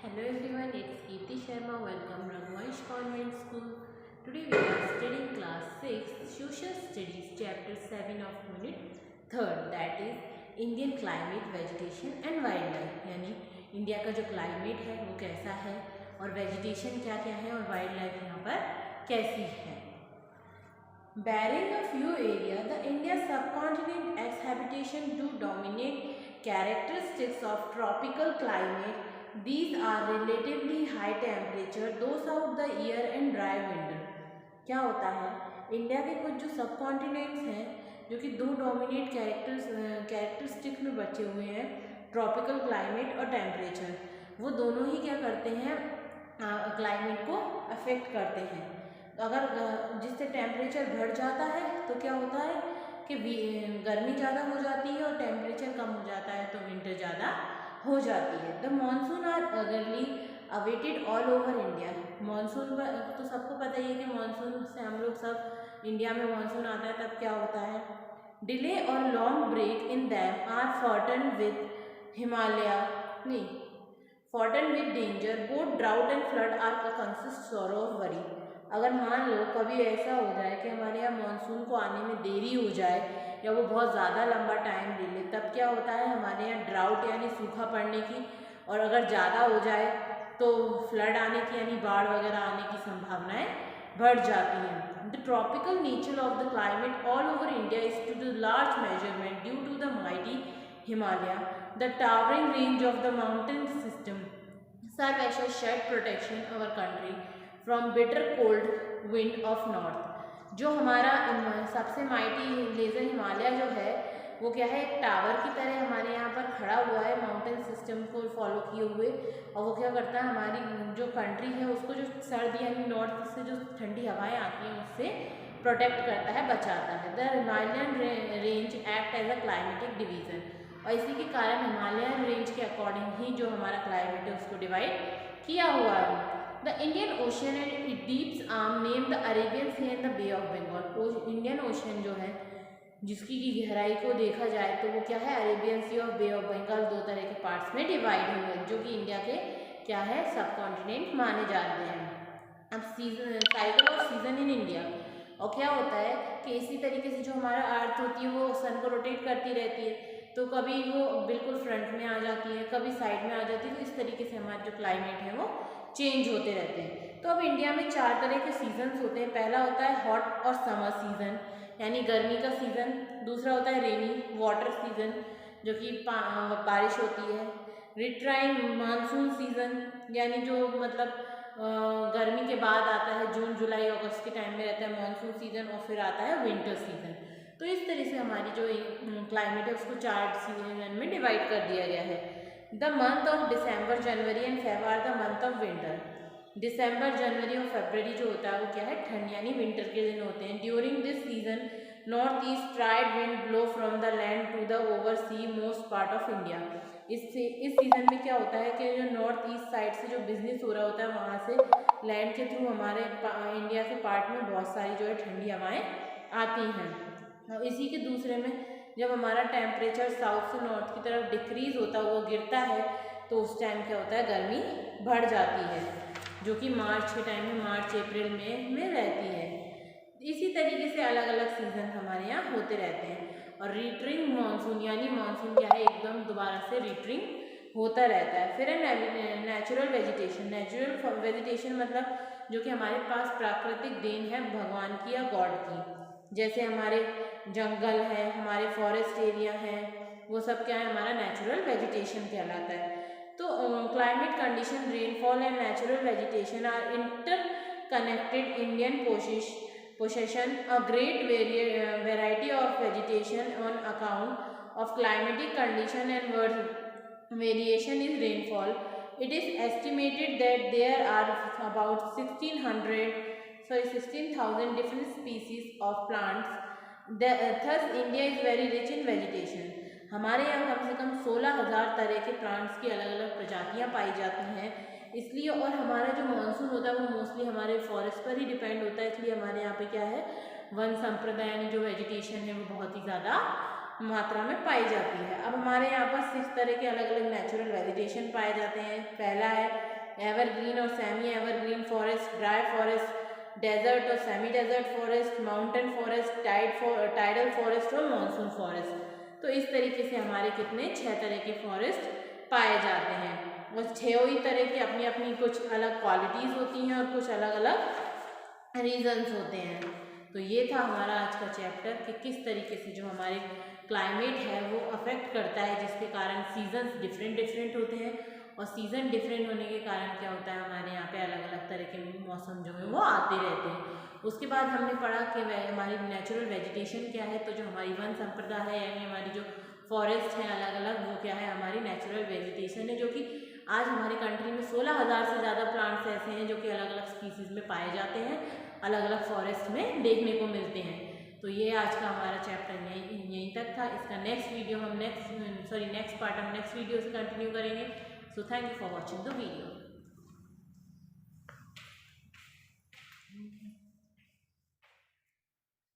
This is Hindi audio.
Hello everyone, it's Kirti Sharma. Welcome Raghuvansh Convent School. Today we are studying class 6 Social Studies chapter 7 of unit 3rd, that is Indian climate, vegetation and wildlife. यानी इंडिया का जो क्लाइमेट है वो कैसा है और वेजिटेशन क्या क्या है और वाइल्ड लाइफ यहाँ पर कैसी है. Barring a few areas, the Indian subcontinent exhibition to dominate characteristics of tropical climate. These are relatively high temperature, though throughout the year and dry winter. क्या होता है, इंडिया के कुछ जो सब कॉन्टिनेंट्स हैं जो कि दो डोमिनेट कैरेक्टरिस्टिक में बचे हुए हैं, ट्रॉपिकल क्लाइमेट और टेम्परेचर, वो दोनों ही क्या करते हैं, क्लाइमेट को अफेक्ट करते हैं. अगर जिससे टेम्परेचर बढ़ जाता है तो क्या होता है कि गर्मी ज़्यादा हो जाती है और टेम्परेचर कम हो जाता है तो विंटर ज़्यादा हो जाती है. The monsoon are early awaited all over India. Monsoon तो सबको पता ही है कि मानसून से हम लोग सब इंडिया में मानसून आता है तब क्या होता है, डिले और long break in them are fraught with Himalaya नहीं fraught with danger both drought and flood are a constant sorrow of worry. अगर मान लो कभी ऐसा हो जाए कि हमारे यहाँ मानसून को आने में देरी हो जाए या वो बहुत ज़्यादा लंबा टाइम ले ले, तब क्या होता है हमारे यहाँ ड्राउट यानी सूखा पड़ने की, और अगर ज़्यादा हो जाए तो फ्लड आने की यानी बाढ़ वगैरह आने की संभावनाएं बढ़ जाती हैं. The tropical nature of the climate all over India is to the large measurement due to the mighty Himalaya, the towering range of the mountain system serve as a shed protection our country from bitter cold wind of north. जो हमारा सबसे माइटी लेजर हिमालय जो है वो क्या है, एक टावर की तरह हमारे यहाँ पर खड़ा हुआ है माउंटेन सिस्टम को फॉलो किए हुए, और वो क्या करता है हमारी जो कंट्री है उसको जो सर्दी यानी नॉर्थ से जो ठंडी हवाएं आती हैं उससे प्रोटेक्ट करता है, बचाता है. The Himalayan range act as a climatic division, और इसी के कारण हिमालयन रेंज के अकॉर्डिंग ही जो हमारा क्लाइमेट है उसको डिवाइड किया हुआ है. The Indian Ocean and its deep arm named the Arabian Sea and the Bay of Bengal. Indian ocean जो है जिसकी की गहराई को देखा जाए तो वो क्या है, अरेबियन सी और बे ऑफ बंगाल, दो तरह के पार्ट्स में डिवाइड हुए हैं जो कि इंडिया के क्या है सब कॉन्टिनेंट माने जाते हैं. अब season cycle off season in India, और क्या होता है कि इसी तरीके से जो हमारा अर्थ होती है वो सन को रोटेट करती रहती है, तो कभी वो बिल्कुल फ्रंट में आ जाती है, कभी साइड में आ जाती है, तो इस तरीके से हमारा जो क्लाइमेट है वो चेंज होते रहते हैं. तो अब इंडिया में 4 तरह के सीजन्स होते हैं. पहला होता है हॉट और समर सीजन यानी गर्मी का सीज़न. दूसरा होता है रेनी वाटर सीजन जो कि बारिश होती है. रिट्राइंग मानसून सीजन यानी जो मतलब गर्मी के बाद आता है, जून जुलाई अगस्त के टाइम में रहता है मानसून सीजन, और फिर आता है विंटर सीजन. तो इस तरह से हमारी जो क्लाइमेट है उसको 4 सीजन में डिवाइड कर दिया गया है. The month of December January and Feb are the month of winter. दिसंबर जनवरी और फरवरी जो होता है वो क्या है, ठंड यानी विंटर के दिन होते हैं. During this season north east trade wind blow from the land to the over sea most part of India. इस सीजन में क्या होता है कि जो नॉर्थ ईस्ट साइड से जो बिजनेस हो रहा होता है वहाँ से लैंड के थ्रू हमारे इंडिया के पार्ट में बहुत सारी जो है ठंडी हवाएँ आती हैं. और इसी के दूसरे में जब हमारा टेम्परेचर साउथ से नॉर्थ की तरफ डिक्रीज होता हुआ गिरता है तो उस टाइम क्या होता है, गर्मी बढ़ जाती है, जो कि मार्च के टाइम में मार्च अप्रैल में रहती है. इसी तरीके से अलग अलग सीजन हमारे यहाँ होते रहते हैं. और रिट्रिंग मानसून यानी मानसून क्या है, एकदम दोबारा से रिट्रिंग होता रहता है. फिर है नेचुरल वेजिटेशन. नेचुरल वेजिटेशन मतलब जो कि हमारे पास प्राकृतिक देन है भगवान की या गॉड की, जैसे हमारे जंगल है, हमारे फॉरेस्ट एरिया है, वो सब क्या है हमारा नेचुरल वेजिटेशन कहलाता है. तो climate condition, rainfall and natural vegetation are interconnected. Indian possession a great variety of vegetation on account of climatic condition and variation in rainfall. It is estimated that there are about 16,000 different species of plants. Thus India is very rich in vegetation. हमारे यहाँ कम से कम 16,000 तरह के प्लांट्स की अलग अलग प्रजातियाँ पाई जाती हैं. इसलिए और हमारा जो मानसून होता है वो मोस्टली हमारे फॉरेस्ट पर ही डिपेंड होता है, इसलिए हमारे यहाँ पे क्या है वन संप्रदाय यानी जो वेजिटेशन है वो बहुत ही ज़्यादा मात्रा में पाई जाती है। अब हमारे यहाँ पर 6 तरह के अलग अलग नेचुरल वेजिटेशन पाए जाते हैं। पहला है एवरग्रीन और semi evergreen forest, dry forest, desert और semi desert forest, mountain forest, tidal forest और मॉनसून फॉरेस्ट। तो इस तरीके से हमारे कितने 6 तरह के फॉरेस्ट पाए जाते हैं और 6 ही तरह की अपनी अपनी कुछ अलग क्वालिटीज़ होती हैं और कुछ अलग अलग रीजंस होते हैं। तो ये था हमारा आज का चैप्टर कि किस तरीके से जो हमारे क्लाइमेट है वो अफेक्ट करता है, जिसके कारण सीजन्स डिफरेंट होते हैं और सीज़न डिफरेंट होने के कारण क्या होता है हमारे यहाँ पे अलग अलग तरह के मौसम जो है वो आते रहते हैं। उसके बाद हमने पढ़ा कि हमारी नेचुरल वेजिटेशन क्या है। तो जो हमारी वन संपदा है यानी हमारी जो फॉरेस्ट है अलग अलग, वो क्या है हमारी नेचुरल वेजिटेशन है, जो कि आज हमारी कंट्री में 16,000 से ज़्यादा प्लांट्स ऐसे हैं जो कि अलग अलग स्पीसीज़ में पाए जाते हैं, अलग अलग फॉरेस्ट में देखने को मिलते हैं। तो ये आज का हमारा चैप्टर यहीं तक था। इसका नेक्स्ट वीडियो हम नेक्स्ट पार्ट हम नेक्स्ट वीडियो से कंटिन्यू करेंगे। So thank you for watching the video.